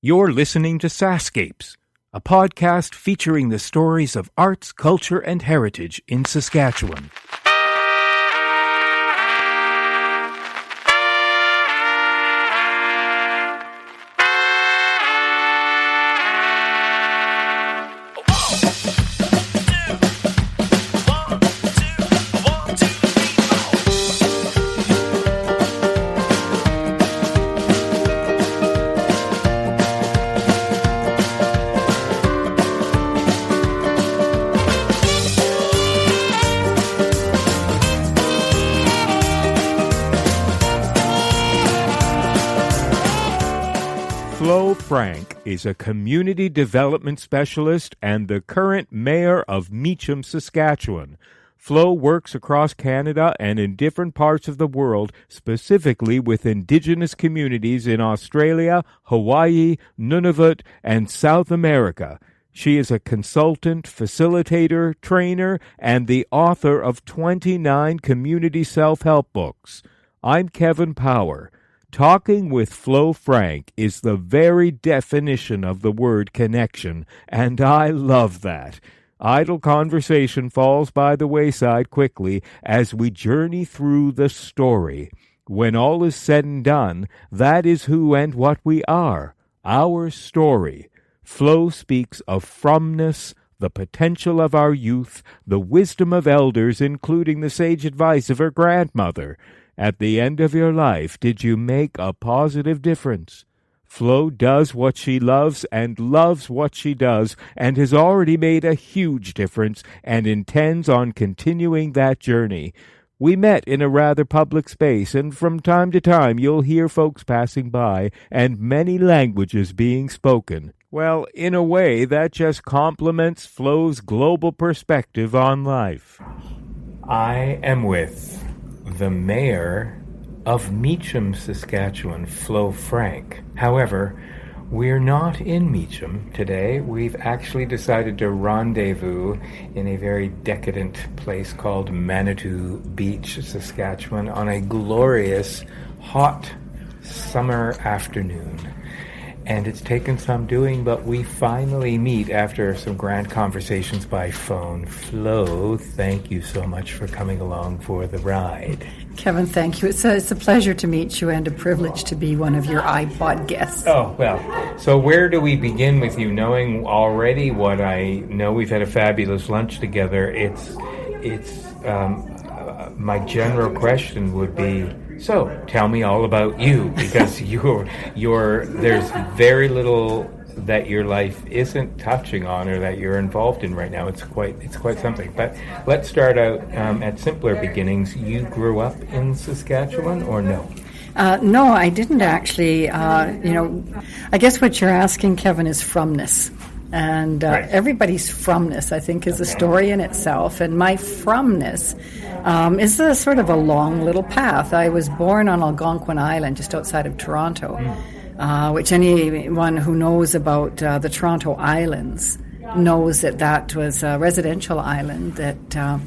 You're listening to SaskScapes, a podcast featuring the stories of arts, culture, and heritage in Saskatchewan. Flo Frank is a community development specialist and the current mayor of Meacham, Saskatchewan. Flo works across Canada and in different parts of the world, specifically with indigenous communities in Australia, Hawaii, Nunavut, and South America. She is a consultant, facilitator, trainer, and the author of 29 community self-help books. I'm Kevin Power. Talking with Flo Frank is the very definition of the word connection, and I love that. Idle conversation falls by the wayside quickly as we journey through the story. When all is said and done, that is who and what we are, our story. Flo speaks of from-ness, the potential of our youth, the wisdom of elders, including the sage advice of her grandmother. At the end of your life, did you make a positive difference? Flo does what she loves and loves what she does and has already made a huge difference and intends on continuing that journey. We met in a rather public space, and from time to time you'll hear folks passing by and many languages being spoken. Well, in a way, that just complements Flo's global perspective on life. I am with the mayor of Meacham, Saskatchewan, Flo Frank. However, we're not in Meacham today. We've actually decided to rendezvous in a very decadent place called Manitou Beach, Saskatchewan, on a glorious, hot summer afternoon. And it's taken some doing, but we finally meet after some grand conversations by phone. Flo, thank you so much for coming along for the ride. Kevin, thank you. It's a pleasure to meet you and a privilege to be one of your iPod guests. Oh, well, so where do we begin with you? Knowing already what I know, we've had a fabulous lunch together. My general question would be, so, tell me all about you, because there's very little that your life isn't touching on or that you're involved in right now. It's quite something. But let's start out at simpler beginnings. You grew up in Saskatchewan, or no? No, I didn't actually. I guess what you're asking, Kevin, is from-ness. And right. Everybody's from-ness, I think, is a story in itself. And my from-ness is a sort of a long little path. I was born on Algonquin Island, just outside of Toronto, which anyone who knows about the Toronto Islands knows that was a residential island that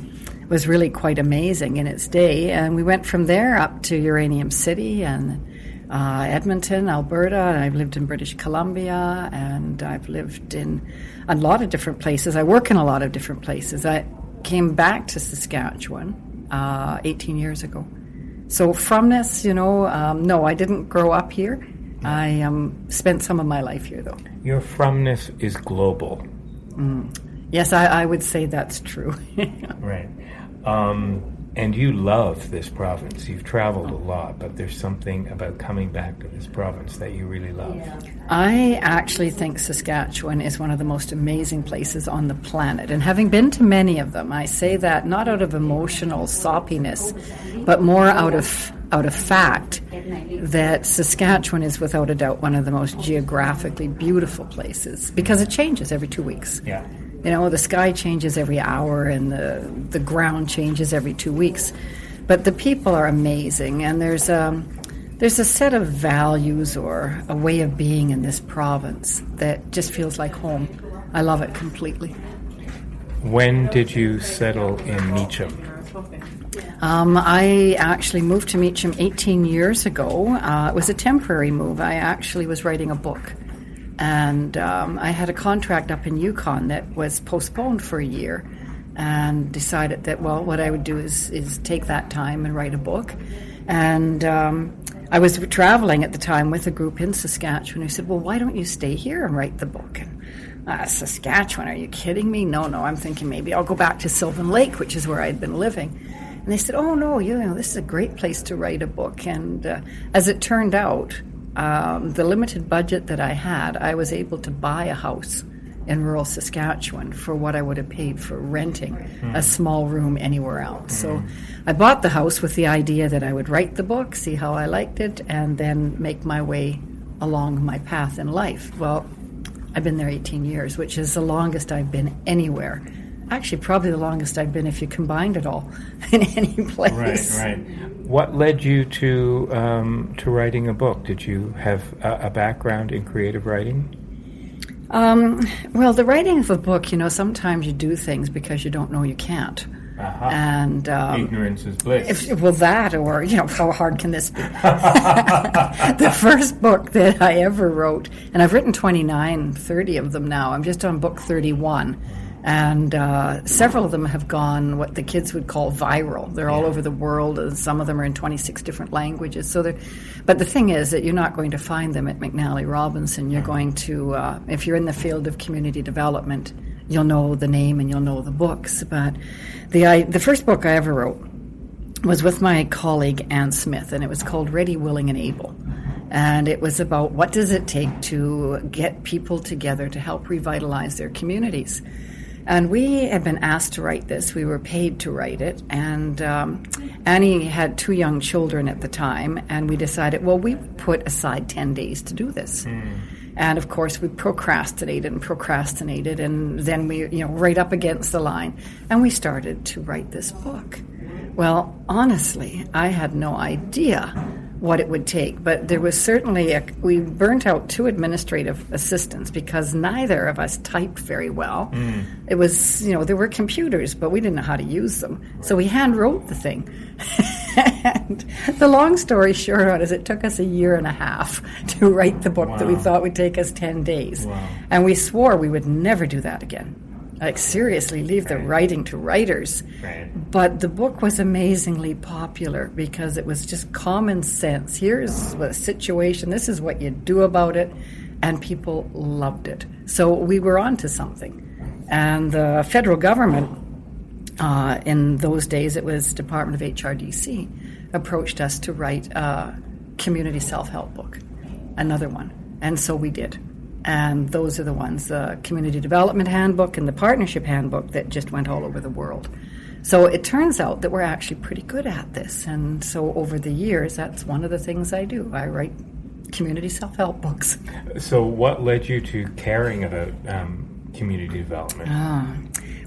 was really quite amazing in its day. And we went from there up to Uranium City and Edmonton, Alberta, and I've lived in British Columbia, and I've lived in a lot of different places. I work in a lot of different places. I came back to Saskatchewan 18 years ago. So from-ness, no, I didn't grow up here. I spent some of my life here, though. Your from-ness is global. Yes, I would say that's true. Right. And you love this province. You've traveled a lot, but there's something about coming back to this province that you really love. I actually think Saskatchewan is one of the most amazing places on the planet. And having been to many of them, I say that not out of emotional soppiness, but more out of fact that Saskatchewan is without a doubt one of the most geographically beautiful places, because it changes every 2 weeks. Yeah. The sky changes every hour and the ground changes every 2 weeks. But the people are amazing, and there's a set of values or a way of being in this province that just feels like home. I love it completely. When did you settle in Meacham? I actually moved to Meacham 18 years ago. It was a temporary move. I actually was writing a book And I had a contract up in Yukon that was postponed for a year, and decided that, well, what I would do is take that time and write a book. And I was traveling at the time with a group in Saskatchewan who said, well, why don't you stay here and write the book? And Saskatchewan, are you kidding me? No, I'm thinking maybe I'll go back to Sylvan Lake, which is where I'd been living. And they said, oh, no, this is a great place to write a book. And as it turned out, the limited budget that I had, I was able to buy a house in rural Saskatchewan for what I would have paid for renting a small room anywhere else. So I bought the house with the idea that I would write the book, see how I liked it, and then make my way along my path in life. Well, I've been there 18 years, which is the longest I've been anywhere. Actually, probably the longest I've been if you combined it all in any place. Right. What led you to writing a book? Did you have a background in creative writing? Well, the writing of a book, sometimes you do things because you don't know you can't. Uh-huh. And ignorance is bliss. That, or how hard can this be? The first book that I ever wrote, and I've written 30 of them now. I'm just on book 31. And several of them have gone what the kids would call viral. They're all over the world, and some of them are in 26 different languages. But the thing is that you're not going to find them at McNally Robinson. You're going to, if you're in the field of community development, you'll know the name and you'll know the books. But the first book I ever wrote was with my colleague Ann Smith, and it was called Ready, Willing, and Able. And it was about what does it take to get people together to help revitalize their communities. And we had been asked to write this. We were paid to write it. And Annie had 2 young children at the time, and we decided, well, we put aside 10 days to do this. And, of course, we procrastinated, and then we, right up against the line. And we started to write this book. Well, honestly, I had no idea what it would take, but there was certainly we burnt out 2 administrative assistants because neither of us typed very well. It was, there were computers, but we didn't know how to use them. So we hand wrote the thing. And the long story short is it took us a year and a half to write the book that we thought would take us 10 days. Wow. And we swore we would never do that again. Like, seriously, leave the writing to writers. Right. But the book was amazingly popular because it was just common sense. Here's the situation. This is what you do about it. And people loved it. So we were on to something. And the federal government, in those days, it was Department of HRDC, approached us to write a community self-help book, another one. And so we did. And those are the ones, the Community Development Handbook and the Partnership Handbook that just went all over the world. So it turns out that we're actually pretty good at this. And so over the years, that's one of the things I do. I write community self-help books. So what led you to caring about community development?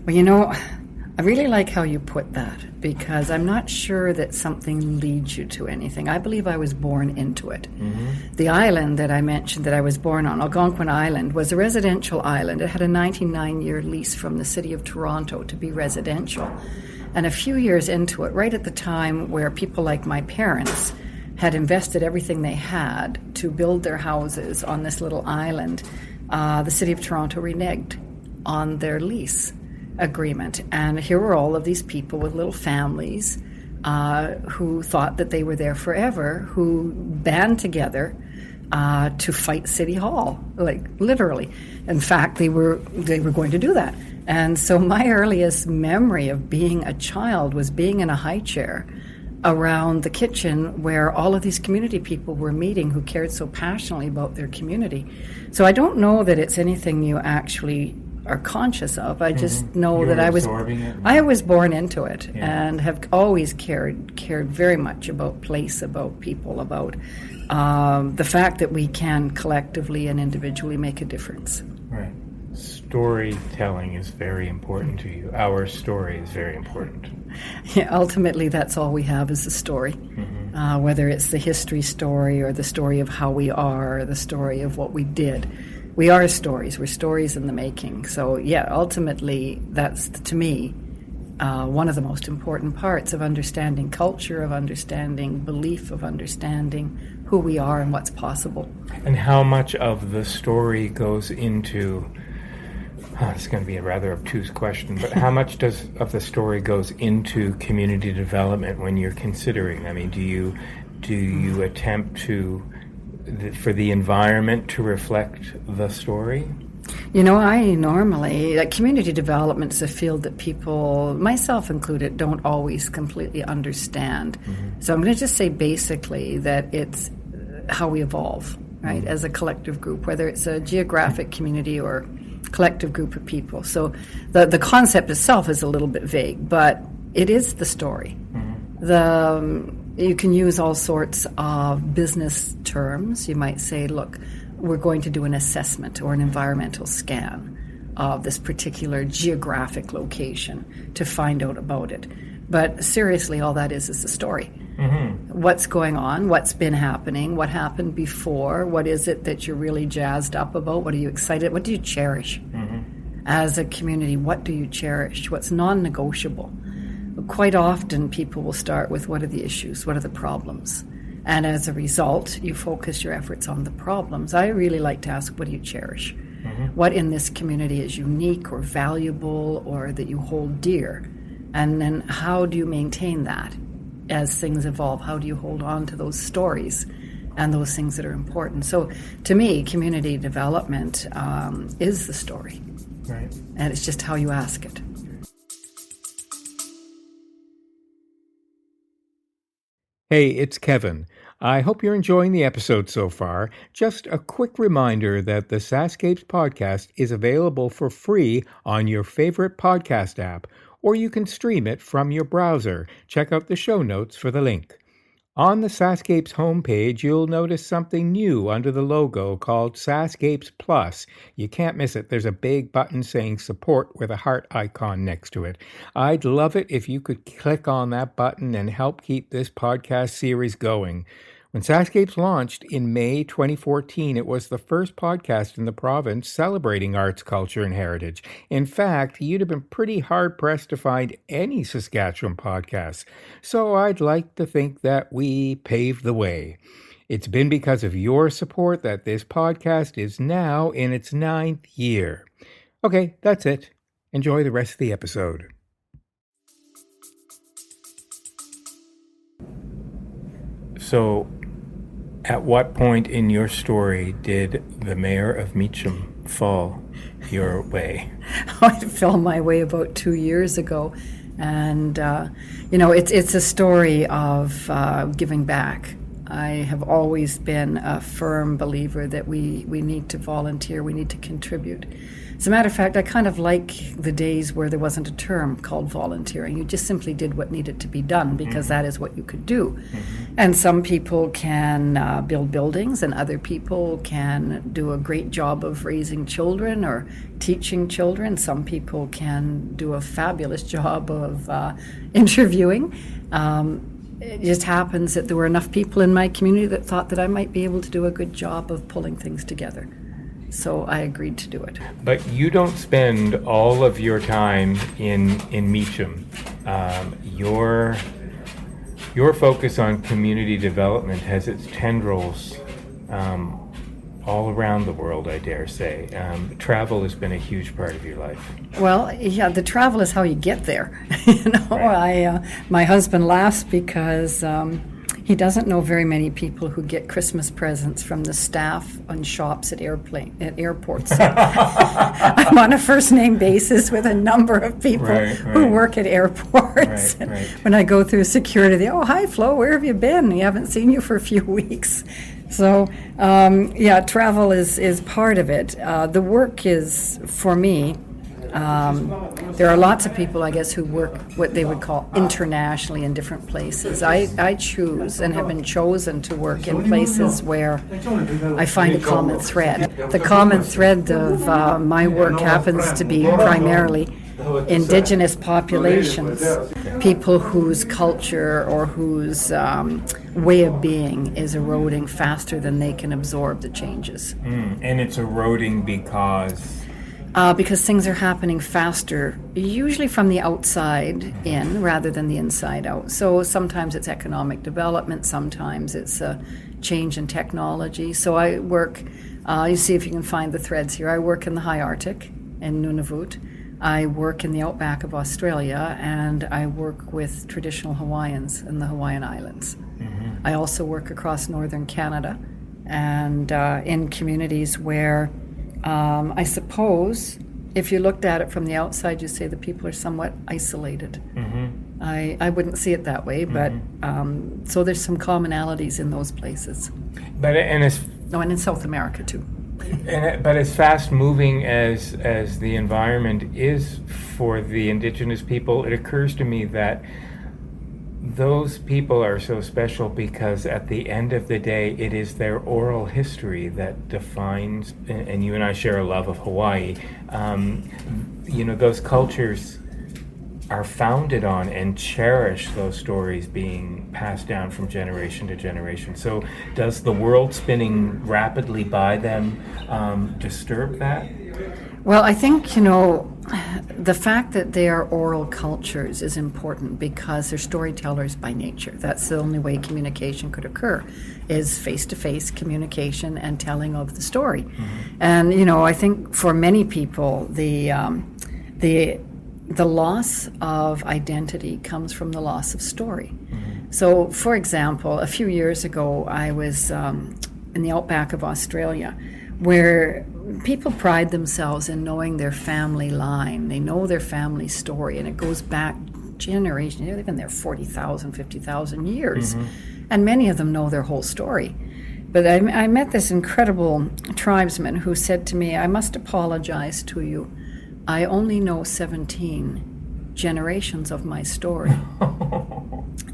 Well, I really like how you put that, because I'm not sure that something leads you to anything. I believe I was born into it. The island that I mentioned that I was born on, Algonquin Island, was a residential island. It had a 99-year lease from the city of Toronto to be residential. And a few years into it, right at the time where people like my parents had invested everything they had to build their houses on this little island, the city of Toronto reneged on their lease agreement. And here were all of these people with little families who thought that they were there forever, who band together to fight City Hall, like literally. In fact, they were going to do that. And so my earliest memory of being a child was being in a high chair around the kitchen where all of these community people were meeting who cared so passionately about their community. So I don't know that it's anything you actually are conscious of. I just know that I was born into it and have always cared very much about place, about people, about the fact that we can collectively and individually make a difference. Right. Storytelling is very important to you. Our story is very important. Yeah, ultimately that's all we have is a story. Whether it's the history story or the story of how we are, or the story of what we did. We are stories. We're stories in the making. So, yeah, ultimately, that's, to me, one of the most important parts of understanding culture, of understanding belief, of understanding who we are and what's possible. And how much of the story goes into, it's going to be a rather obtuse question, but how much of the story goes into community development when you're considering? I mean, do you attempt for the environment to reflect the story? I normally, community development is a field that people, myself included, don't always completely understand. Mm-hmm. So I'm going to just say basically that it's how we evolve, right, as a collective group, whether it's a geographic community or collective group of people. So the concept itself is a little bit vague, but it is the story. Mm-hmm. You can use all sorts of business terms. You might say, look, we're going to do an assessment or an environmental scan of this particular geographic location to find out about it. But seriously, all that is a story. Mm-hmm. What's going on? What's been happening? What happened before? What is it that you're really jazzed up about? What are you excited? What do you cherish? Mm-hmm. As a community, what do you cherish? What's non-negotiable? Quite often, people will start with what are the issues? What are the problems? And as a result, you focus your efforts on the problems. I really like to ask, what do you cherish? Mm-hmm. What in this community is unique or valuable or that you hold dear? And then how do you maintain that as things evolve? How do you hold on to those stories and those things that are important? So to me, community development is the story. Right. And it's just how you ask it. Hey, it's Kevin. I hope you're enjoying the episode so far. Just a quick reminder that the SaskScapes podcast is available for free on your favorite podcast app, or you can stream it from your browser. Check out the show notes for the link. On the SaskScapes homepage, you'll notice something new under the logo called SaskScapes Plus. You can't miss it. There's a big button saying support with a heart icon next to it. I'd love it if you could click on that button and help keep this podcast series going. When SaskScapes launched in May 2014, it was the first podcast in the province celebrating arts, culture, and heritage. In fact, you'd have been pretty hard-pressed to find any Saskatchewan podcasts. So I'd like to think that we paved the way. It's been because of your support that this podcast is now in its 9th year. Okay, that's it. Enjoy the rest of the episode. So, at what point in your story did the mayor of Meacham fall your way? It fell my way about 2 years ago. And, it's a story of giving back. I have always been a firm believer that we need to volunteer, we need to contribute. As a matter of fact, I kind of like the days where there wasn't a term called volunteering. You just simply did what needed to be done because that is what you could do. Mm-hmm. And some people can build buildings and other people can do a great job of raising children or teaching children. Some people can do a fabulous job of interviewing. It just happens that there were enough people in my community that thought that I might be able to do a good job of pulling things together. So I agreed to do it. But you don't spend all of your time in Meacham. Your focus on community development has its tendrils all around the world, I dare say. Travel has been a huge part of your life. Well, yeah, the travel is how you get there. Right. My husband laughs because he doesn't know very many people who get Christmas presents from the staff on shops at airports. I'm on a first-name basis with a number of people who work at airports. Right. When I go through security, they, hi, Flo, where have you been? We haven't seen you for a few weeks. So, travel is part of it. The work is, for me, there are lots of people, I guess, who work what they would call internationally in different places. I choose and have been chosen to work in places where I find a common thread. The common thread of my work happens to be primarily indigenous populations, people whose culture or whose way of being is eroding faster than they can absorb the changes. And it's eroding because... because things are happening faster, usually from the outside in rather than the inside out. So sometimes it's economic development, sometimes it's a change in technology. So I work, you see if you can find the threads here, I work in the high Arctic in Nunavut. I work in the outback of Australia, and I work with traditional Hawaiians in the Hawaiian Islands. I also work across northern Canada and in communities where I suppose if you looked at it from the outside, you say the people are somewhat isolated. I wouldn't see it that way, but so there's some commonalities in those places. And in South America too. But as fast moving as the environment is for the indigenous people, it occurs to me that those people are so special because at the end of the day, it is their oral history that defines, and you and I share a love of Hawaii, those cultures are founded on and cherish those stories being passed down from generation to generation. So does the world spinning rapidly by them disturb that? Well, I think, the fact that they are oral cultures is important because they're storytellers by nature. That's the only way communication could occur, is face-to-face communication and telling of the story. And, I think for many people, the loss of identity comes from the loss of story. So, for example, a few years ago, I was in the outback of Australia, where people pride themselves in knowing their family line. They know their family story, and it goes back generations. They've been there 40,000, 50,000 years, and many of them know their whole story. But I met this incredible tribesman who said to me, "I must apologize to you. I only know 17 generations of my story."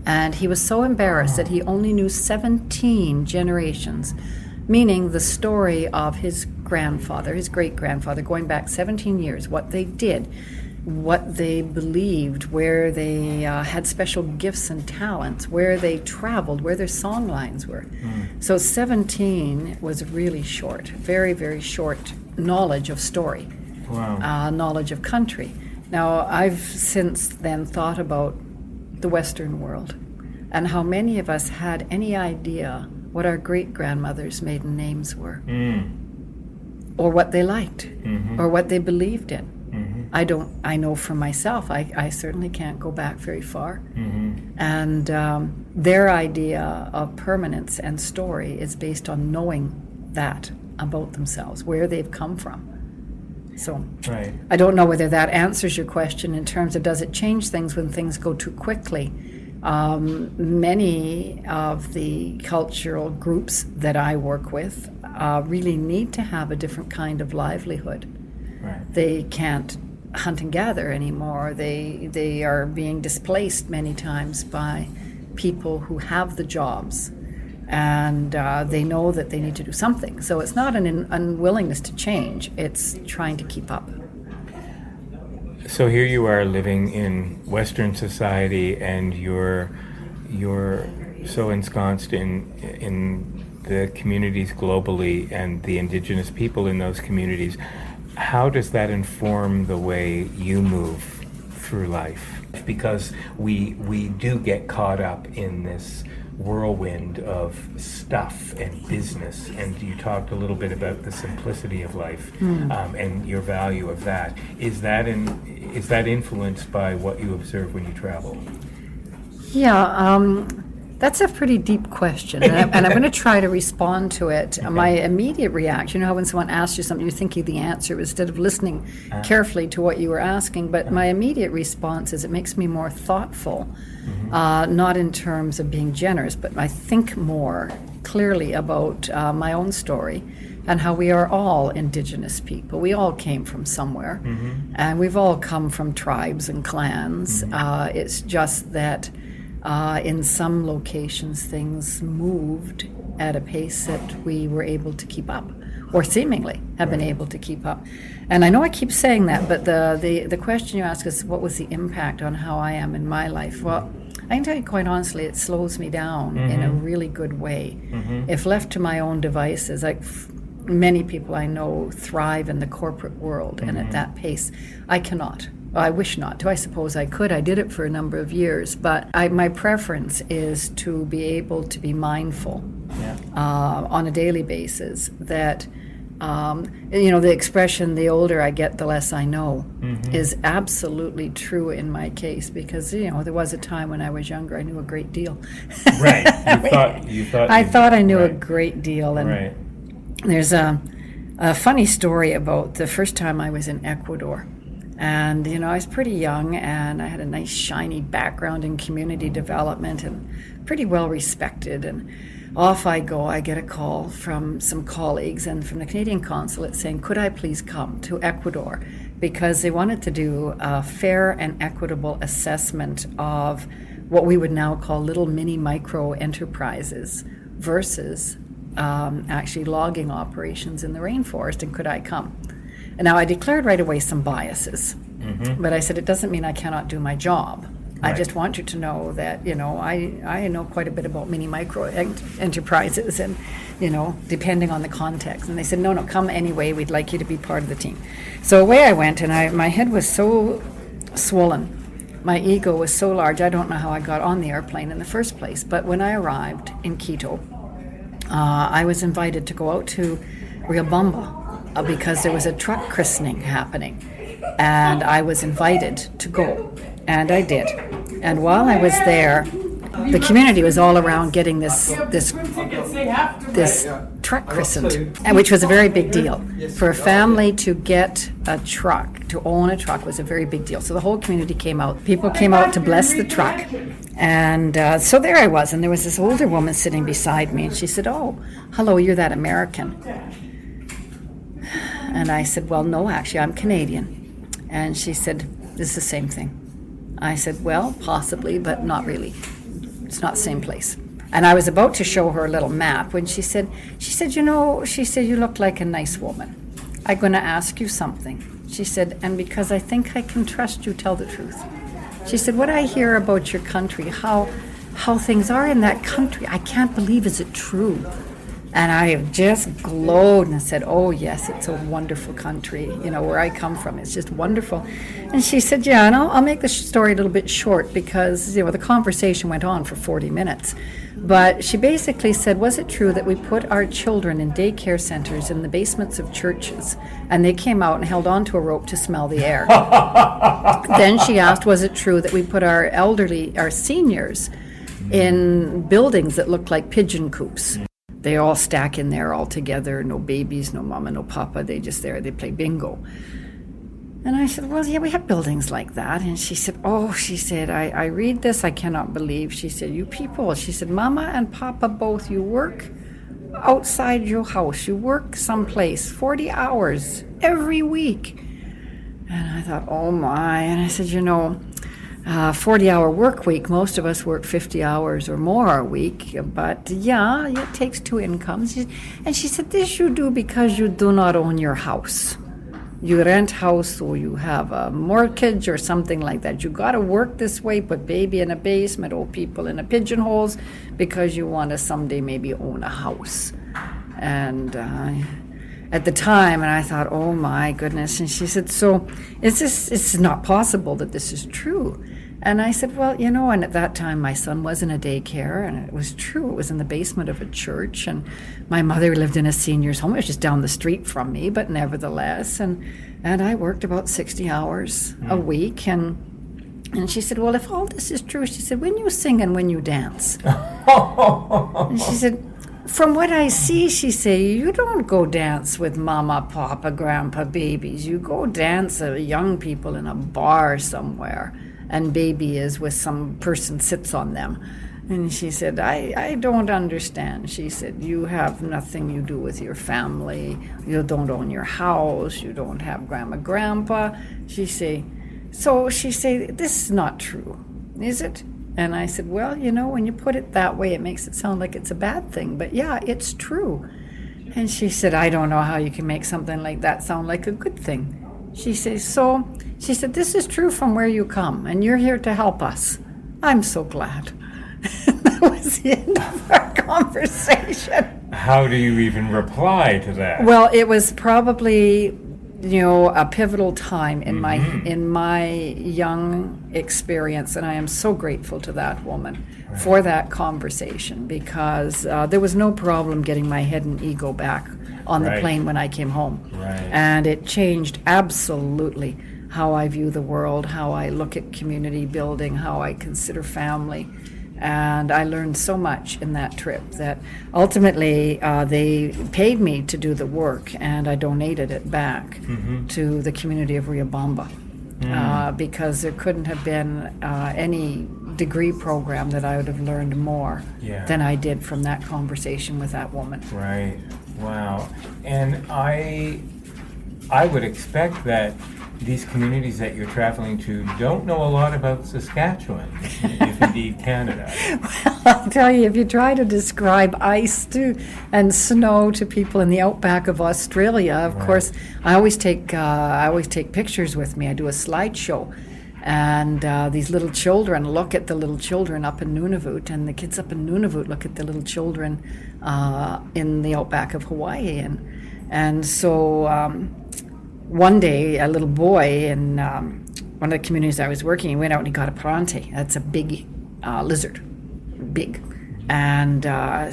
And he was so embarrassed that he only knew 17 generations, meaning the story of his grandfather, his great-grandfather, going back 17 years, what they did, what they believed, where they had special gifts and talents, where they traveled, where their song lines were. So 17 was really short, very, very short knowledge of story. Wow. Knowledge of country. Now, I've since then thought about the Western world and how many of us had any idea what our great-grandmother's maiden names were, or what they liked, or what they believed in. I know for myself, I certainly can't go back very far. And their idea of permanence and story is based on knowing that about themselves, where they've come from. So right. I don't know whether that answers your question in terms of does it change things when things go too quickly. Many of the cultural groups that I work with really need to have a different kind of livelihood. Right. They can't hunt and gather anymore. They are being displaced many times by people who have the jobs, and they know that they need to do something. So it's not an unwillingness to change, it's trying to keep up. So here you are living in Western society, and you're so ensconced in the communities globally and the indigenous people in those communities. How does that inform the way you move through life? Because we do get caught up in this whirlwind of stuff and business, and you talked a little bit about the simplicity of life and your value of that. Is that influenced by what you observe when you travel? Yeah, that's a pretty deep question, and I'm going to try to respond to it. Okay. My immediate reaction, you know how when someone asks you something, you're thinking the answer instead of listening carefully to what you were asking, but my immediate response is it makes me more thoughtful, not in terms of being generous, but I think more clearly about my own story and how we are all indigenous people. We all came from somewhere, and we've all come from tribes and clans. It's just that in some locations, things moved at a pace that we were able to keep up, or seemingly have been able to keep up. And I know I keep saying that, but the question you ask is, what was the impact on how I am in my life? Well, I can tell you quite honestly, it slows me down in a really good way. If left to my own devices, like many people I know thrive in the corporate world and at that pace. I cannot. I wish not to. I suppose I could. I did it for a number of years, but my preference is to be able to be mindful on a daily basis that, the expression, the older I get, the less I know, is absolutely true in my case, because, there was a time when I was younger, I knew a great deal. Right. I thought I knew a great deal. And right. There's a funny story about the first time I was in Ecuador. And, I was pretty young, and I had a nice shiny background in community development and pretty well respected. And off I go. I get a call from some colleagues and from the Canadian consulate saying, could I please come to Ecuador? Because they wanted to do a fair and equitable assessment of what we would now call little mini micro enterprises versus actually logging operations in the rainforest, and could I come? And now I declared right away some biases, but I said it doesn't mean I cannot do my job. Right. I just want you to know that, I know quite a bit about mini micro enterprises and, depending on the context. And they said, no, come anyway, we'd like you to be part of the team. So away I went, and my head was so swollen. My ego was so large, I don't know how I got on the airplane in the first place. But when I arrived in Quito, I was invited to go out to Riobamba because there was a truck christening happening. And I was invited to go, and I did. And while I was there, the community was all around getting this truck christened, which was a very big deal. For a family to get a truck, to own a truck, was a very big deal. So the whole community came out. People came out to bless the truck. And so there I was, and there was this older woman sitting beside me, and she said, oh, hello, you're that American. And I said, well, no, actually, I'm Canadian. And she said, it's the same thing. I said, well, possibly, but not really. It's not the same place. And I was about to show her a little map when she said, you look like a nice woman. I'm going to ask you something. She said, and because I think I can trust you, tell the truth. She said, what I hear about your country, how things are in that country, I can't believe, is it true? And I just glowed and said, oh, yes, it's a wonderful country, where I come from. It's just wonderful. And she said, yeah, and I'll make the story a little bit short because, the conversation went on for 40 minutes. But she basically said, was it true that we put our children in daycare centers in the basements of churches, and they came out and held onto a rope to smell the air? Then she asked, was it true that we put our seniors in buildings that looked like pigeon coops? They all stack in there all together, no babies, no mama, no papa, they just there, they play bingo. And I said, well, yeah, we have buildings like that. And she said, I read this, I cannot believe. She said, you people, she said, mama and papa both, you work outside your house, you work someplace 40 hours every week. And I thought, oh my, and I said, 40-hour work week, most of us work 50 hours or more a week, but yeah, it takes two incomes. And she said, this you do because you do not own your house. You rent house, or you have a mortgage or something like that. You got to work this way, put baby in a basement, old people in a pigeonholes, because you want to someday maybe own a house. And at the time, and I thought, oh my goodness. And she said, so it's not possible that this is true. And I said, well, and at that time my son was in a daycare, and it was true. It was in the basement of a church, and my mother lived in a senior's home. It was just down the street from me, but nevertheless. And I worked about 60 hours a week. And she said, well, if all this is true, she said, when you sing and when you dance. And she said, from what I see, she said, you don't go dance with mama, papa, grandpa, babies. You go dance young people in a bar somewhere, and baby is with some person sits on them. And she said, I don't understand. She said, you have nothing you do with your family. You don't own your house. You don't have grandma, grandpa. She said, this is not true, is it? And I said, well, when you put it that way, it makes it sound like it's a bad thing. But yeah, it's true. And she said, I don't know how you can make something like that sound like a good thing. She said, this is true from where you come, and you're here to help us. I'm so glad. That was the end of our conversation. How do you even reply to that? Well, it was probably, a pivotal time in my young experience, and I am so grateful to that woman for that conversation, because there was no problem getting my head and ego back on the plane when I came home. Right. And it changed absolutely how I view the world, how I look at community building, how I consider family. And I learned so much in that trip that ultimately they paid me to do the work, and I donated it back to the community of Riobamba, because there couldn't have been any degree program that I would have learned more than I did from that conversation with that woman. Right. Wow. And I would expect that these communities that you're traveling to don't know a lot about Saskatchewan, if indeed Canada. Well, I'll tell you, if you try to describe ice and snow to people in the outback of Australia, of course, I always take pictures with me. I do a slideshow, and these little children look at the little children up in Nunavut, and the kids up in Nunavut look at the little children in the outback of Hawaii, and so. One day, a little boy in one of the communities I was working in went out and he got a parante. That's a big lizard, big. And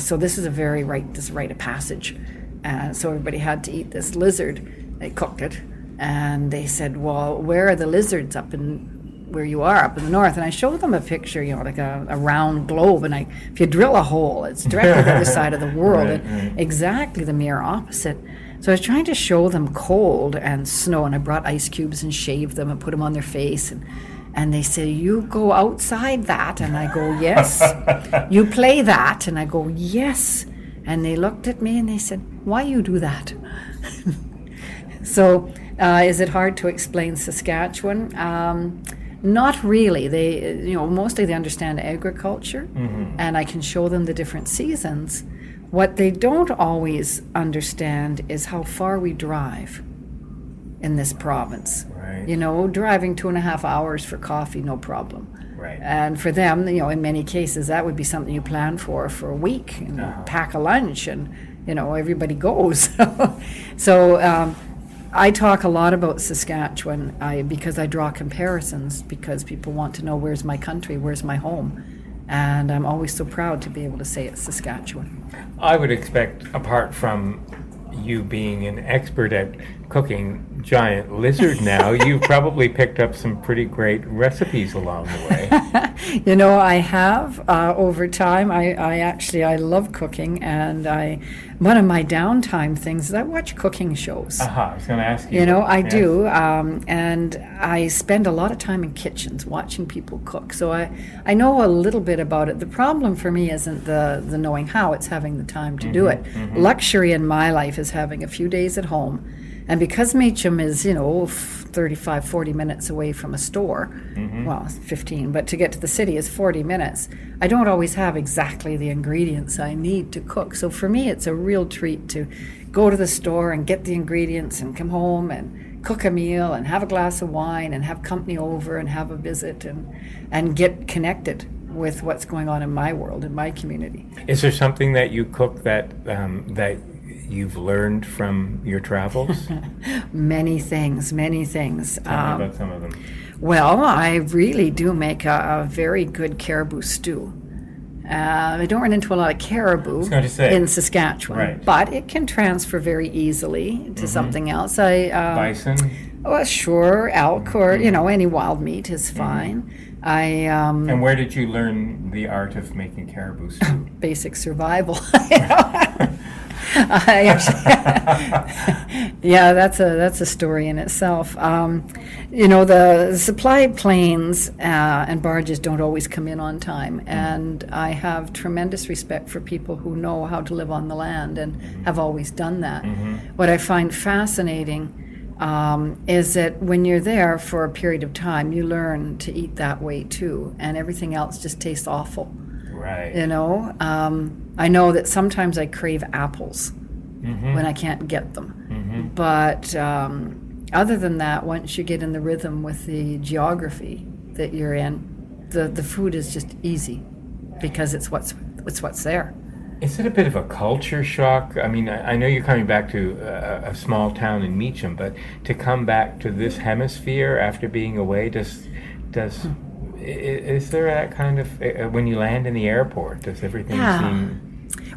so this is a rite of passage. And so everybody had to eat this lizard. They cooked it. And they said, well, where are the lizards up in where you are, up in the north? And I showed them a picture, like a round globe. And if you drill a hole, it's directly the other side of the world. And exactly the mirror opposite. So I was trying to show them cold and snow, and I brought ice cubes and shaved them and put them on their face. And they said, you go outside that? And I go, yes. You play that? And I go, yes. And they looked at me and they said, why you do that? So is it hard to explain Saskatchewan? Not really. They, mostly they understand agriculture, and I can show them the different seasons. What they don't always understand is how far we drive in this province. Right. Driving 2.5 hours for coffee, no problem. Right. And for them, in many cases, that would be something you plan for a week, and pack a lunch, and, everybody goes. So I talk a lot about Saskatchewan because I draw comparisons, because people want to know, where's my country, where's my home? And I'm always so proud to be able to say it's Saskatchewan. I would expect, apart from you being an expert at cooking giant lizard now, you've probably picked up some pretty great recipes along the way. I have over time. I love cooking, and one of my downtime things is I watch cooking shows. I was going to ask you. I do, and I spend a lot of time in kitchens watching people cook. So I know a little bit about it. The problem for me isn't the knowing how; it's having the time to do it. Luxury in my life is having a few days at home. And because Meacham is, 35, 40 minutes away from a store, well, 15, but to get to the city is 40 minutes, I don't always have exactly the ingredients I need to cook. So for me, it's a real treat to go to the store and get the ingredients and come home and cook a meal and have a glass of wine and have company over and have a visit and get connected with what's going on in my world, in my community. Is there something that you cook that you've learned from your travels? Many things. Tell me about some of them. Well, I really do make a very good caribou stew. I don't run into a lot of caribou in Saskatchewan, but it can transfer very easily to something else. Bison? Well, sure, elk or, any wild meat is fine. And where did you learn the art of making caribou stew? Basic survival. Yeah, that's a story in itself. The supply planes and barges don't always come in on time, and I have tremendous respect for people who know how to live on the land and have always done that. What I find fascinating is that when you're there for a period of time, you learn to eat that way too, and everything else just tastes awful. Right. I know that sometimes I crave apples when I can't get them. But other than that, once you get in the rhythm with the geography that you're in, the food is just easy because it's what's there. Is it a bit of a culture shock? I mean, I know you're coming back to a small town in Meacham, but to come back to this hemisphere after being away, is there that kind of, when you land in the airport, does everything seem...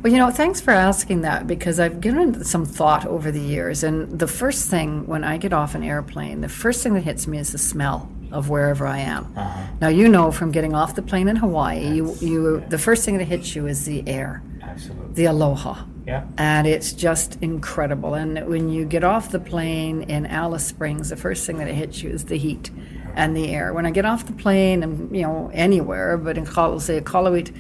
Well, thanks for asking that, because I've given it some thought over the years. And the first thing, when I get off an airplane, the first thing that hits me is the smell of wherever I am. Now, from getting off the plane in Hawaii, the first thing that hits you is the air. Absolutely. The aloha. Yeah. And it's just incredible. And when you get off the plane in Alice Springs, the first thing that hits you is the heat and the air. When I get off the plane, and anywhere, but in Iqaluit,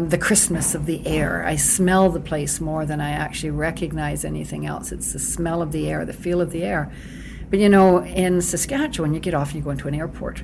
the crispness of the air. I smell the place more than I actually recognize anything else. It's the smell of the air, the feel of the air. But in Saskatchewan, you get off and you go into an airport.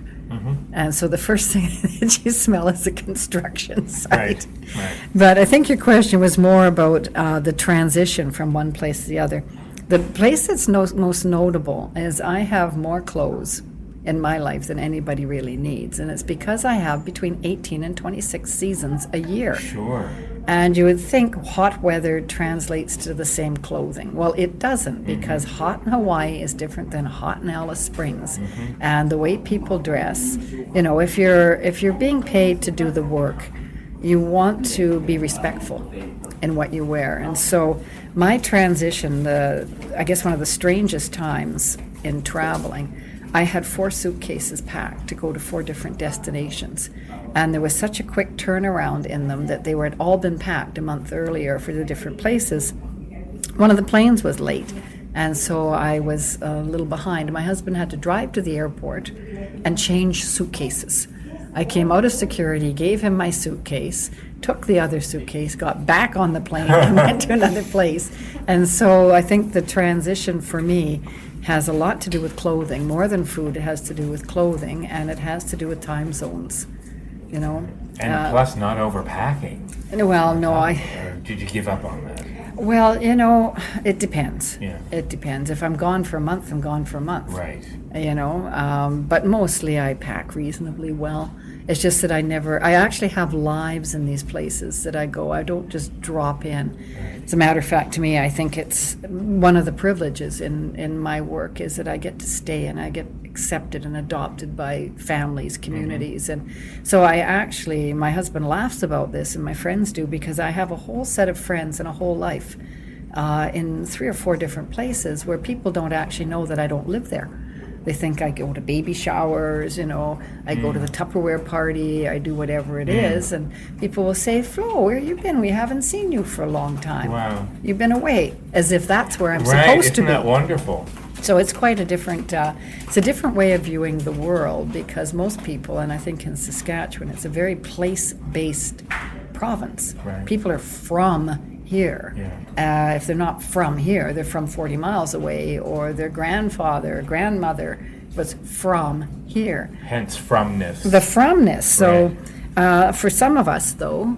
And so the first thing that you smell is a construction site. Right. But I think your question was more about the transition from one place to the other. The place that's most notable is I have more clothes in my life than anybody really needs. And it's because I have between 18 and 26 seasons a year. Sure. And you would think hot weather translates to the same clothing. Well, it doesn't, because hot in Hawaii is different than hot in Alice Springs. And the way people dress, if you're being paid to do the work, you want to be respectful in what you wear. And so my transition, I guess one of the strangest times in traveling, I had 4 suitcases packed to go to 4 different destinations. And there was such a quick turnaround in them that they had all been packed a month earlier for the different places. One of the planes was late, and so I was a little behind. My husband had to drive to the airport and change suitcases. I came out of security, gave him my suitcase, took the other suitcase, got back on the plane, and went to another place. And so I think the transition for me has a lot to do with clothing. More than food, it has to do with clothing, and it has to do with time zones. And plus not overpacking. Well, no, Or did you give up on that? Well, it depends. Yeah. It depends. If I'm gone for a month, I'm gone for a month. Right. But mostly I pack reasonably well. It's just that I actually have lives in these places that I go. I don't just drop in. As a matter of fact, to me, I think it's one of the privileges in my work is that I get to stay and I get accepted and adopted by families, communities. And so my husband laughs about this, and my friends do, because I have a whole set of friends and a whole life in 3 or 4 different places where people don't actually know that I don't live there. They think I go to baby showers, I go to the Tupperware party, I do whatever it is, and people will say, "Flo, where you been? We haven't seen you for a long time. Wow. You've been away," as if that's where I'm supposed to be. Isn't that wonderful? So it's quite a different, it's a different way of viewing the world, because most people, and I think in Saskatchewan, it's a very place-based province. Right. People are from here. Yeah. If they're not from here, they're from 40 miles away, or their grandfather or grandmother was from here. Hence from-ness. The from-ness. So for some of us, though,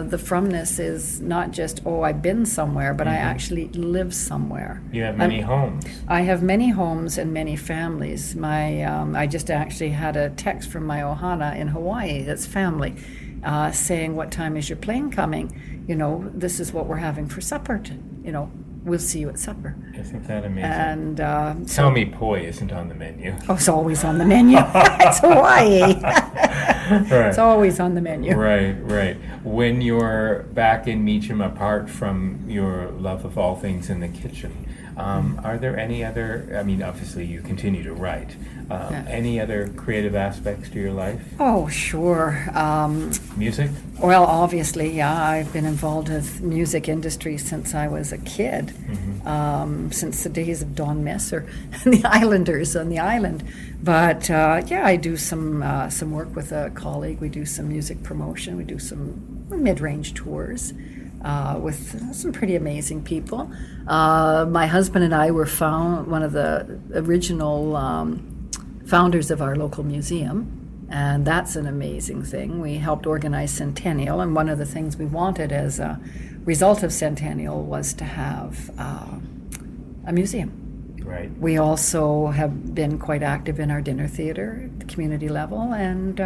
the from-ness is not just, I've been somewhere, but I actually live somewhere. You have many homes. I have many homes and many families. I just actually had a text from my ohana in Hawaii, that's family, saying, "What time is your plane coming? This is what we're having for supper. We'll see you at supper." Isn't that amazing? And tell me poi isn't on the menu. Oh, it's always on the menu. It's Hawaii. Right. It's always on the menu. Right. When you're back in Meacham, apart from your love of all things in the kitchen, are there any other, obviously you continue to write, any other creative aspects to your life? Oh, sure. Music? Well, obviously, yeah. I've been involved with music industry since I was a kid, since the days of Don Messer and the Islanders on the island. But I do some work with a colleague. We do some music promotion. We do some mid-range tours with some pretty amazing people. My husband and I were one of the original founders of our local museum. And that's an amazing thing. We helped organize Centennial, and one of the things we wanted as a result of Centennial was to have a museum. Right. We also have been quite active in our dinner theater at the community level, and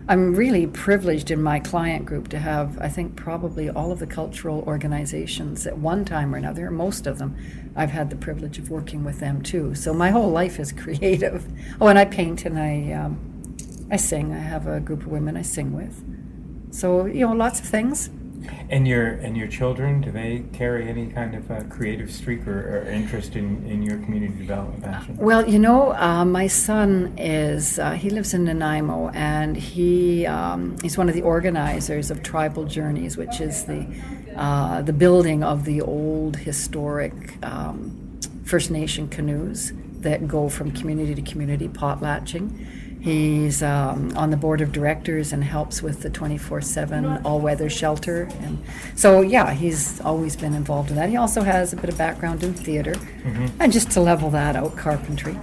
I'm really privileged in my client group to have, I think, probably all of the cultural organizations at one time or another, most of them, I've had the privilege of working with them too. So my whole life is creative. Oh, and I paint and I sing. I have a group of women I sing with. So, lots of things. And your children, do they carry any kind of creative streak or interest in your community development passion? Well, my son he lives in Nanaimo, and he's one of the organizers of Tribal Journeys, which is the building of the old historic First Nation canoes that go from community to community potlatching. He's on the board of directors and helps with the 24/7 all-weather shelter. And so, he's always been involved in that. He also has a bit of background in theater. And just to level that out, carpentry.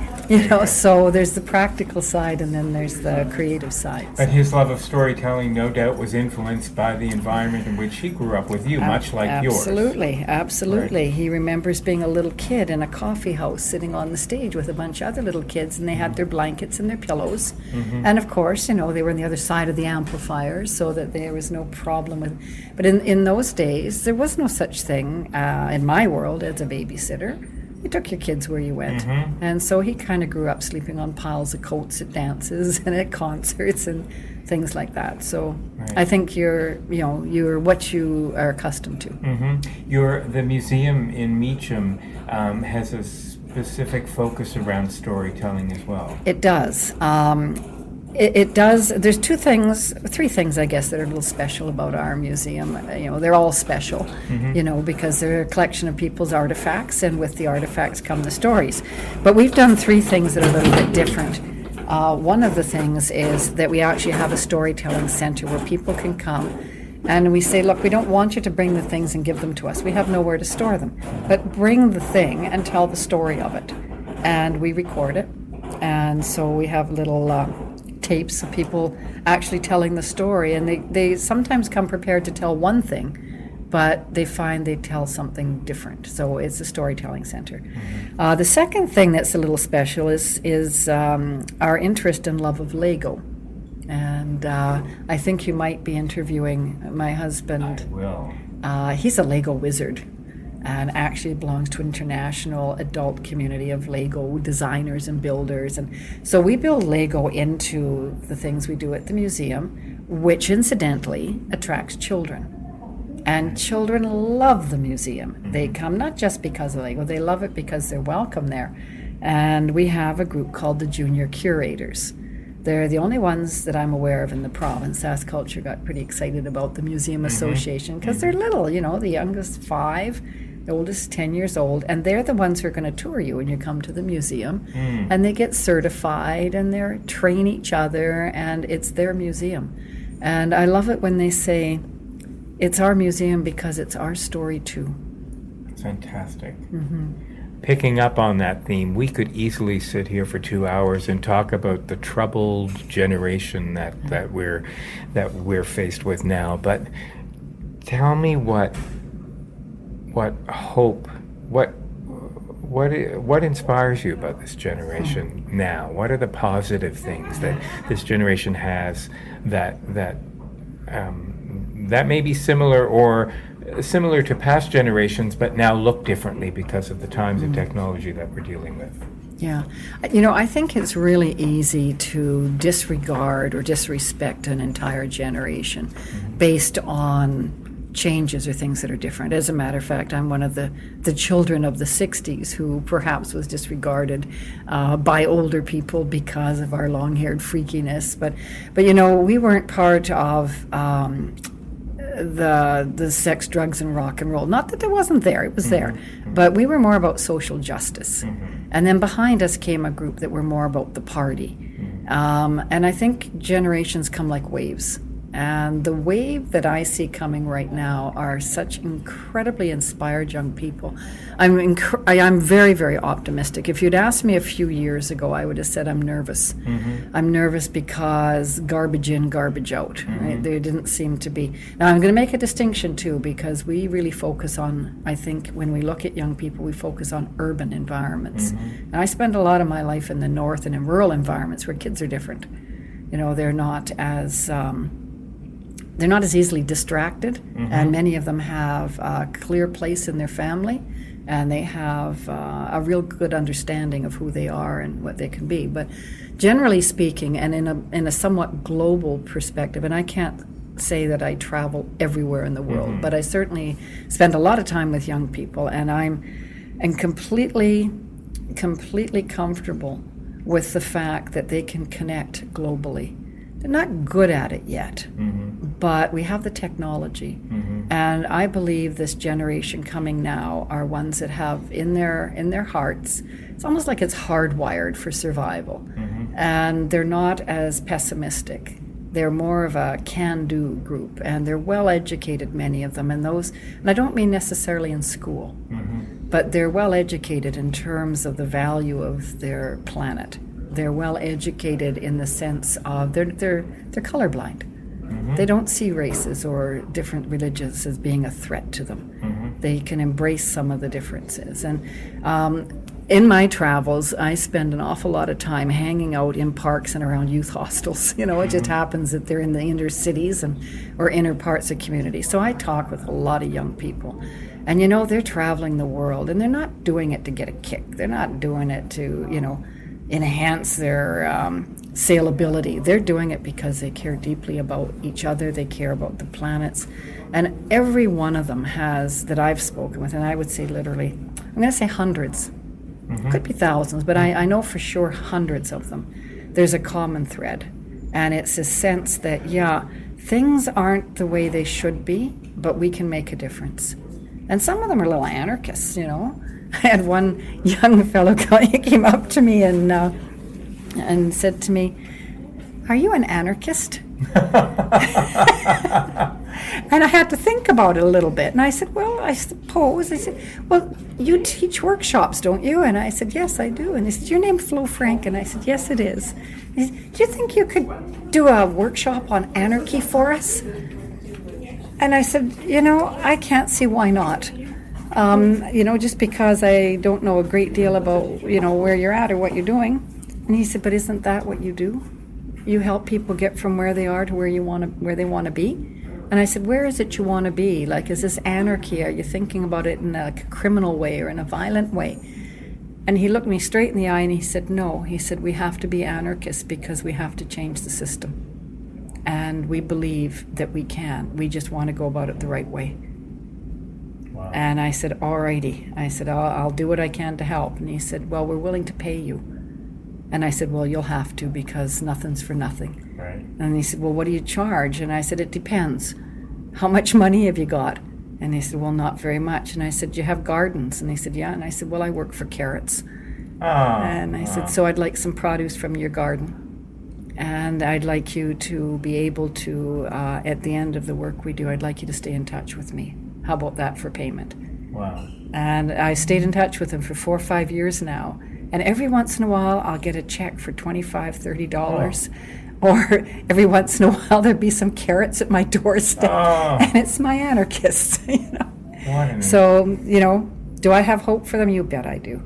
So there's the practical side and then there's the creative side. But his love of storytelling, no doubt, was influenced by the environment in which he grew up with you, much like yours. Absolutely. Right. He remembers being a little kid in a coffee house sitting on the stage with a bunch of other little kids, and they had their blankets and their pillows. And of course, they were on the other side of the amplifiers, so that there was no problem with. But in those days, there was no such thing in my world as a babysitter. You took your kids where you went, and so he kind of grew up sleeping on piles of coats at dances and at concerts and things like that. So right. I think you're what you are accustomed to. The museum in Meacham has a specific focus around storytelling as well. It does. It does. There's three things, I guess, that are a little special about our museum. They're all special, because they're a collection of people's artifacts, and with the artifacts come the stories. But we've done three things that are a little bit different. One of the things is that we actually have a storytelling center where people can come and we say, look, we don't want you to bring the things and give them to us. We have nowhere to store them. But bring the thing and tell the story of it. And we record it. And so we have little tapes of people actually telling the story. And they sometimes come prepared to tell one thing, but they find they tell something different. So it's a storytelling center. The second thing that's a little special is our interest and love of Lego. And I think you might be interviewing my husband. I will. He's a Lego wizard and actually belongs to an international adult community of Lego designers and builders. And so we build Lego into the things we do at the museum, which incidentally attracts children. And children love the museum. They come not just because of Lego, they love it because they're welcome there. And we have a group called the Junior Curators. They're the only ones that I'm aware of in the province. SaskCulture got pretty excited about the Museum Association because they're little, the youngest 5, the oldest 10 years old, and they're the ones who are going to tour you when you come to the museum. And they get certified and they train each other, and it's their museum. And I love it when they say, it's our museum because it's our story too. It's fantastic. Picking up on that theme, we could easily sit here for 2 hours and talk about the troubled generation that we're faced with now. But tell me what hope, what inspires you about this generation now? What are the positive things that this generation has that may be similar to past generations, but now look differently because of the times and technology that we're dealing with? Yeah. I think it's really easy to disregard or disrespect an entire generation based on changes or things that are different. As a matter of fact, I'm one of the children of the 60s who perhaps was disregarded by older people because of our long-haired freakiness. But we weren't part of the sex, drugs, and rock and roll. Not that there wasn't there, it was there. But we were more about social justice. And then behind us came a group that were more about the party. And I think generations come like waves. And the wave that I see coming right now are such incredibly inspired young people. I'm very, very optimistic. If you'd asked me a few years ago, I would have said I'm nervous. I'm nervous because garbage in, garbage out. Right? There didn't seem to be. Now, I'm going to make a distinction, too, because we really focus on, I think, when we look at young people, we focus on urban environments. And I spend a lot of my life in the north and in rural environments where kids are different. You know, they're not as easily distracted, and many of them have a clear place in their family, and they have a real good understanding of who they are and what they can be. But generally speaking, and in a somewhat global perspective, and I can't say that I travel everywhere in the world, but I certainly spend a lot of time with young people, and I'm completely comfortable with the fact that they can connect globally. They're not good at it yet, but we have the technology. And I believe this generation coming now are ones that have in their hearts, it's almost like it's hardwired for survival. And they're not as pessimistic. They're more of a can-do group, and they're well-educated, many of them. And I don't mean necessarily in school, but they're well-educated in terms of the value of their planet. They're well educated in the sense of they're colorblind. They don't see races or different religions as being a threat to them. They can embrace some of the differences. And in my travels, I spend an awful lot of time hanging out in parks and around youth hostels. You know, it just happens that they're in the inner cities or inner parts of community. So I talk with a lot of young people. And, you know, they're traveling the world, and they're not doing it to get a kick. They're not doing it to, you know, enhance their saleability. They're doing it because they care deeply about each other. They care about the planets. And every one of them has, that I've spoken with, and I would say literally, I'm going to say hundreds. Could be thousands, but I know for sure hundreds of them. There's a common thread. And it's a sense that, yeah, things aren't the way they should be, but we can make a difference. And some of them are little anarchists, you know. I had one young fellow he came up to me and said to me, "Are you an anarchist?" And I had to think about it a little bit. And I said, "Well, I suppose." I said, "Well, you teach workshops, don't you?" And I said, "Yes, I do." And he said, "Your name's Flo Frank?" And I said, "Yes, it is." He said, "Do you think you could do a workshop on anarchy for us?" And I said, "You know, I can't see why not. You know, just because I don't know a great deal about, you know, where you're at or what you're doing." And he said, "But isn't that what you do? You help people get from where they are to where they want to be." And I said, "Where is it you want to be? Like, is this anarchy? Are you thinking about it in a criminal way or in a violent way?" And he looked me straight in the eye and he said, "No." He said, "We have to be anarchists because we have to change the system. And we believe that we can. We just want to go about it the right way." Wow. And I said, "Alrighty." I said, I'll do what I can to help." And he said, "Well, we're willing to pay you." And I said, "Well, you'll have to, because nothing's for nothing." Right. And he said, "Well, what do you charge?" And I said, "It depends. How much money have you got?" And he said, "Well, not very much." And I said, "Do you have gardens?" And he said, "Yeah." And I said, "Well, I work for carrots." And I said, "So I'd like some produce from your garden. And I'd like you to be able to, at the end of the work we do, I'd like you to stay in touch with me. How about that for payment?" Wow. And I stayed in touch with him for 4 or 5 years now. And every once in a while, I'll get a check for $25, $30. Or every once in a while, there'll be some carrots at my doorstep. And it's my anarchists, you know. So, you know, do I have hope for them? You bet I do.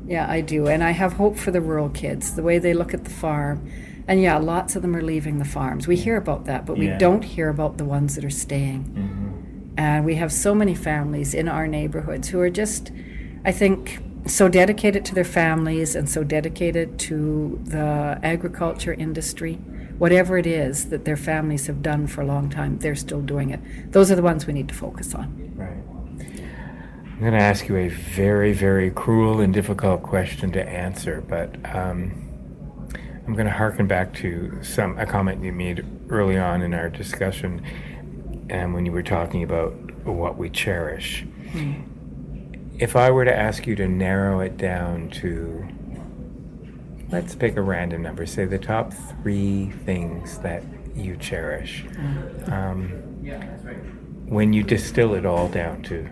Yeah, I do. And I have hope for the rural kids, the way they look at the farm. And yeah, lots of them are leaving the farms. We hear about that, but we don't hear about the ones that are staying. And we have so many families in our neighborhoods who are just, I think, so dedicated to their families and so dedicated to the agriculture industry. Whatever it is that their families have done for a long time, they're still doing it. Those are the ones we need to focus on. Right. I'm going to ask you a very, very cruel and difficult question to answer, but I'm going to harken back to a comment you made early on in our discussion, and when you were talking about what we cherish. If I were to ask you to narrow it down to, let's pick a random number, say the top 3 things that you cherish. When you distill it all down to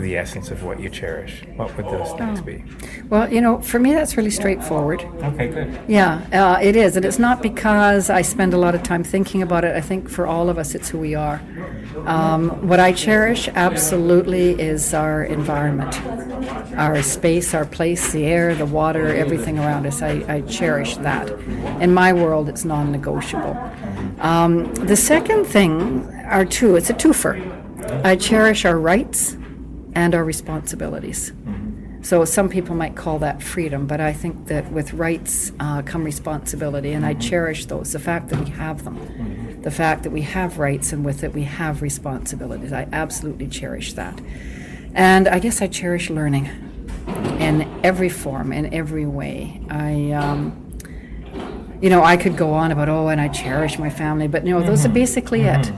the essence of what you cherish, what would those things be? Well, for me, that's really straightforward. Okay, good. Yeah, it is. And it's not because I spend a lot of time thinking about it. I think for all of us, it's who we are. What I cherish absolutely is our environment, our space, our place, the air, the water, everything around us. I cherish that. In my world, it's non-negotiable. The second thing are two. It's a twofer. I cherish our rights and our responsibilities. So some people might call that freedom, but I think that with rights come responsibility, and I cherish those. The fact that we have them, the fact that we have rights, and with it we have responsibilities. I absolutely cherish that. And I guess I cherish learning in every form, in every way. I could go on about, and I cherish my family, but those are basically it.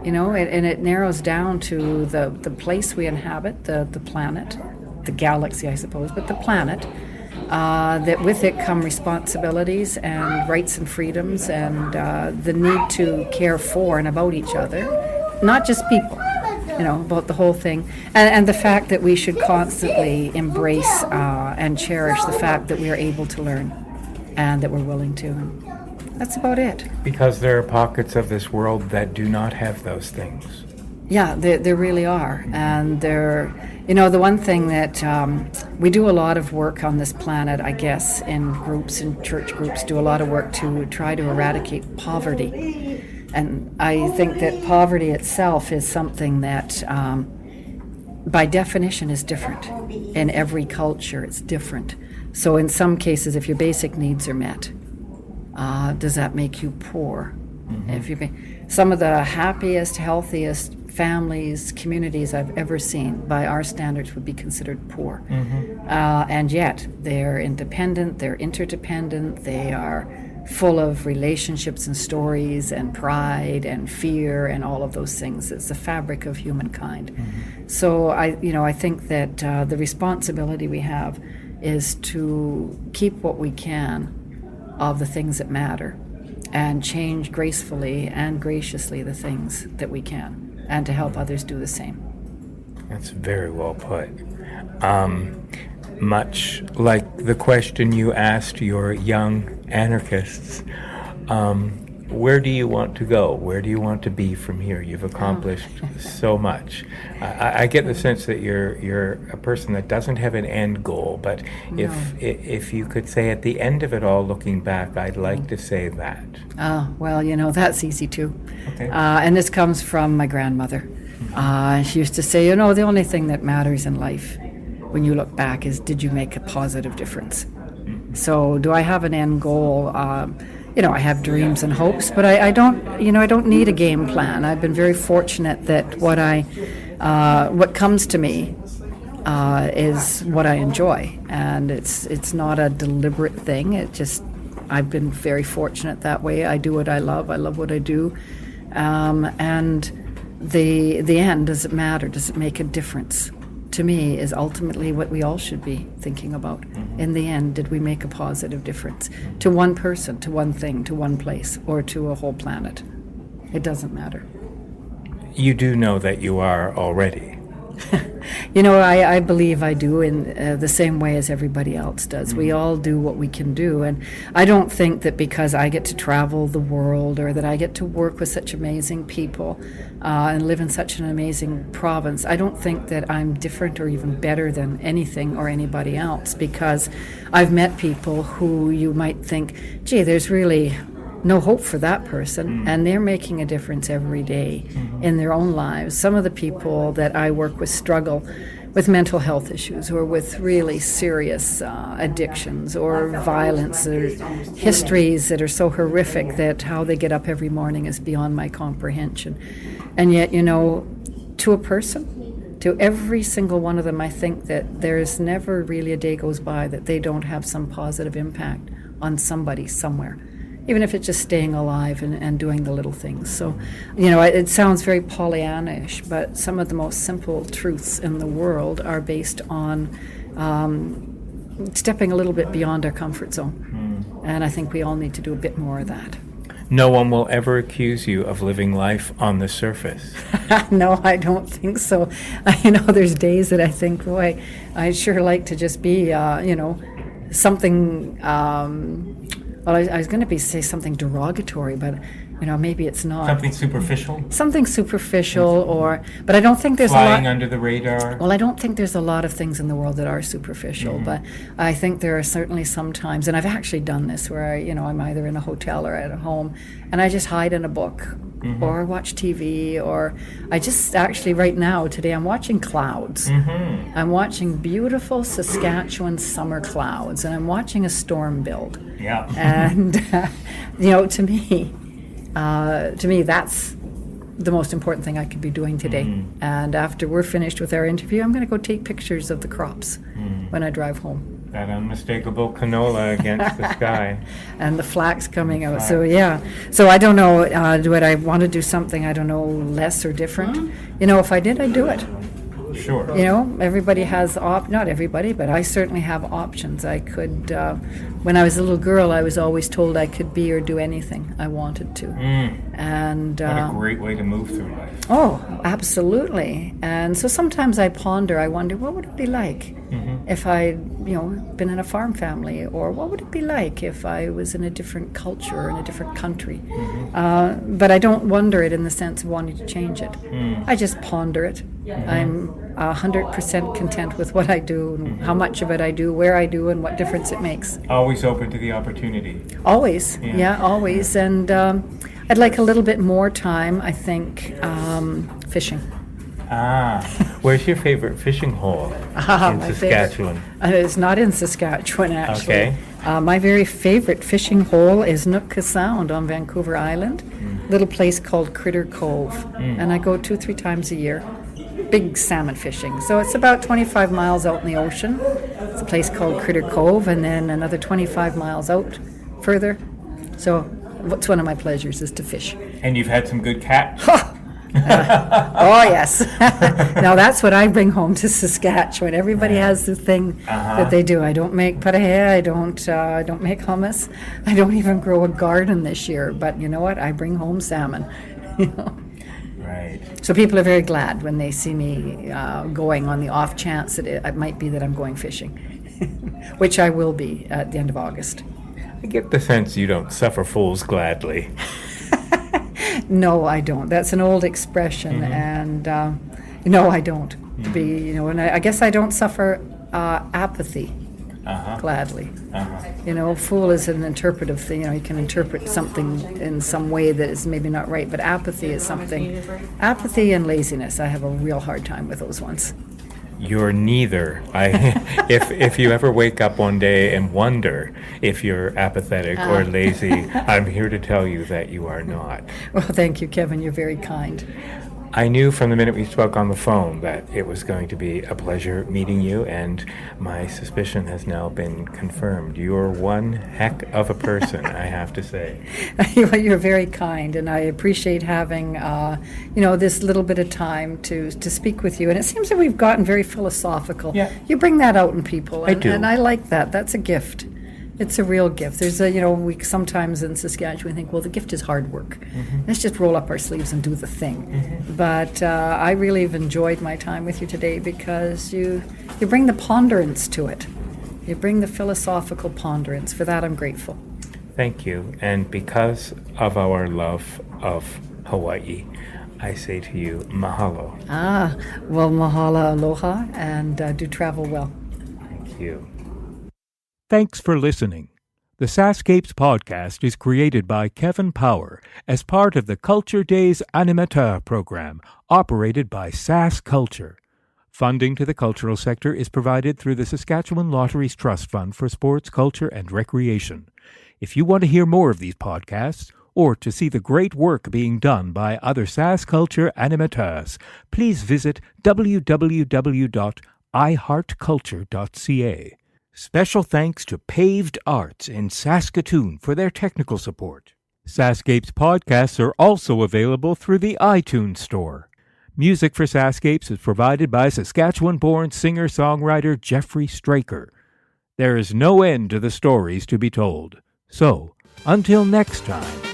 And it narrows down to the place we inhabit, the planet, the galaxy, I suppose, but the planet, that with it come responsibilities and rights and freedoms and the need to care for and about each other, not just people, about the whole thing. And the fact that we should constantly embrace and cherish the fact that we are able to learn and that we're willing to. And that's about it. Because there are pockets of this world that do not have those things. Yeah, there really are. And the one thing that we do a lot of work on this planet, I guess, in groups, in church groups, do a lot of work to try to eradicate poverty. And I think that poverty itself is something that, by definition, is different. In every culture, it's different. So in some cases, if your basic needs are met, does that make you poor? Some of the happiest, healthiest families, communities I've ever seen, by our standards, would be considered poor. And yet, they're independent, they're interdependent, they are full of relationships and stories and pride and fear and all of those things. It's the fabric of humankind. So I think that the responsibility we have is to keep what we can of the things that matter and change gracefully and graciously the things that we can, and to help others do the same. That's very well put. Much like the question you asked your young anarchists, where do you want to go? Where do you want to be from here? You've accomplished so much. I get the sense that you're a person that doesn't have an end goal, but if you could say at the end of it all, looking back, I'd like to say that. That's easy too. Okay. And this comes from my grandmother. She used to say, the only thing that matters in life when you look back is, did you make a positive difference? So do I have an end goal? I have dreams and hopes, but I don't need a game plan. I've been very fortunate that what comes to me is what I enjoy, and it's not a deliberate thing. I've been very fortunate that way. I do what I love. I love what I do, and the end, does it matter? Does it make a difference? To me, is ultimately what we all should be thinking about. In the end, did we make a positive difference to one person, to one thing, to one place, or to a whole planet? It doesn't matter. You do know that you are already. I believe I do in the same way as everybody else does. We all do what we can do, and I don't think that because I get to travel the world, or that I get to work with such amazing people and live in such an amazing province, I don't think that I'm different or even better than anything or anybody else, because I've met people who you might think, gee, there's really no hope for that person, and they're making a difference every day in their own lives. Some of the people that I work with struggle with mental health issues, or with really serious addictions or violence, or histories that are so horrific that how they get up every morning is beyond my comprehension. And yet, to a person, to every single one of them, I think that there's never really a day goes by that they don't have some positive impact on somebody somewhere, even if it's just staying alive and doing the little things. So, it sounds very Pollyannish, but some of the most simple truths in the world are based on stepping a little bit beyond our comfort zone. And I think we all need to do a bit more of that. No one will ever accuse you of living life on the surface. No, I don't think so. There's days that I think, boy, I'd sure like to just be, something. Well, I was going to say something derogatory, but maybe it's not. Something superficial? Something superficial, but I don't think there's flying under the radar. Well, I don't think there's a lot of things in the world that are superficial, but I think there are certainly some times, and I've actually done this, where I'm either in a hotel or at home, and I just hide in a book, or watch TV, or I just actually right now, today, I'm watching clouds. I'm watching beautiful Saskatchewan summer clouds, and I'm watching a storm build. Yeah. And, to me, that's the most important thing I could be doing today. And after we're finished with our interview, I'm going to go take pictures of the crops when I drive home. That unmistakable canola against the sky. And the flax coming out. So, yeah. So I don't know, would I want to do something, I don't know, less or different? If I did, I'd do it. Sure. Everybody has not everybody, but I certainly have options. I could, when I was a little girl, I was always told I could be or do anything I wanted to. And what a great way to move through life. Oh, absolutely. And so sometimes I wonder, what would it be like if I'd, been in a farm family, or what would it be like if I was in a different culture or in a different country? But I don't wonder it in the sense of wanting to change it. I just ponder it. I'm 100% content with what I do, and how much of it I do, where I do, and what difference it makes. Always open to the opportunity. Always, yeah always. And I'd like a little bit more time, I think, fishing. Where's your favorite fishing hole in Saskatchewan? It's not in Saskatchewan, actually. Okay. My very favorite fishing hole is Nootka Sound on Vancouver Island, little place called Critter Cove. And I go 2-3 times a year. Big salmon fishing. So it's about 25 miles out in the ocean. It's a place called Critter Cove, and then another 25 miles out further. So what's one of my pleasures is to fish. And you've had some good catch? Oh, yes. Now that's what I bring home to Saskatchewan. Everybody has the thing that they do. I don't make patahe. I don't make hummus. I don't even grow a garden this year. But you know what? I bring home salmon. Right. So people are very glad when they see me going, on the off chance that it might be that I'm going fishing, which I will be at the end of August. I get the sense you don't suffer fools gladly. No, I don't. That's an old expression, and no, I don't. And I guess I don't suffer apathy gladly. Fool is an interpretive thing. You can interpret something in some way that is maybe not right, but apathy is something. Apathy and laziness, I have a real hard time with those ones. You're neither. If you ever wake up one day and wonder if you're apathetic or lazy, I'm here to tell you that you are not. Well, thank you, Kevin. You're very kind. I knew from the minute we spoke on the phone that it was going to be a pleasure meeting you, and my suspicion has now been confirmed. You're one heck of a person, I have to say. You're very kind, and I appreciate having, this little bit of time to speak with you. And it seems that we've gotten very philosophical. Yeah. You bring that out in people, I do. And I like that. That's a gift. It's a real gift. There's we sometimes in Saskatchewan think, well, the gift is hard work. Let's just roll up our sleeves and do the thing. But I really have enjoyed my time with you today because you bring the ponderance to it. You bring the philosophical ponderance. For that, I'm grateful. Thank you. And because of our love of Hawaii, I say to you, mahalo. Well, mahalo, aloha, and do travel well. Thank you. Thanks for listening. The SaskScapes podcast is created by Kevin Power as part of the Culture Days Animateur program operated by Sask Culture. Funding to the cultural sector is provided through the Saskatchewan Lotteries Trust Fund for Sports, Culture, and Recreation. If you want to hear more of these podcasts, or to see the great work being done by other Sask Culture animateurs, please visit www.iheartculture.ca. Special thanks to Paved Arts in Saskatoon for their technical support. SaskScapes podcasts are also available through the iTunes Store. Music for SaskScapes is provided by Saskatchewan-born singer-songwriter Jeffrey Straker. There is no end to the stories to be told. So, until next time,